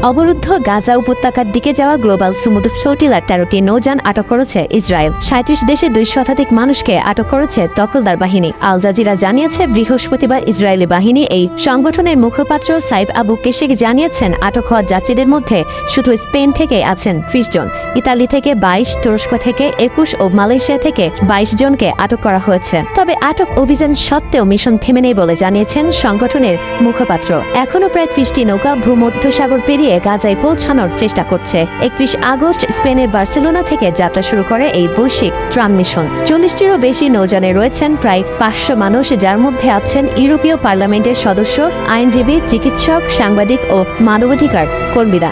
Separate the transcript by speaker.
Speaker 1: অবরুদ্ধ গাজা উপত্যকার দিকে যাওয়া গ্লোবাল সমুদ্র ফ্লোটিলার 13টি নৌযান আটক করেছে ইসরায়েল। 37 দেশে 2 শতাধিক মানুষকে আটক করেছে দখলদার বাহিনী। আল জাজিরা জানিয়েছে বৃহস্পতিবার ইসরায়েলি বাহিনী এই সংগঠনের মুখপাত্র সাইফ আবু কেশেক জানিয়েছেন আটক হওয়া যাত্রীদের মধ্যে শুধু স্পেন থেকে আছেন 30 জন, ইতালি থেকে 22, তুরস্ক থেকে 21 ও মালয়েশিয়া থেকে 22 জনকে আটক করা হয়েছে। তবে আটক অভিযান সত্ত্বেও মিশন থেমে নেই বলে জানিয়েছেন সংগঠনের মুখপাত্র। এখনও প্রায় 30টি নৌকা ভূমধ্যসাগর পেরিয়ে গাজায় পৌঁছানোর চেষ্টা করছে। 31 আগস্ট স্পেনের বার্সেলোনা থেকে যাত্রা শুরু করে এই বৈশ্বিক ত্রাণ মিশন। 40টিরও বেশি নৌযানে রয়েছেন প্রায় 500 মানুষ, যার মধ্যে আছেন ইউরোপীয় পার্লামেন্টের সদস্য, আইনজীবী, চিকিৎসক, সাংবাদিক ও মানবাধিকার কর্মীরা।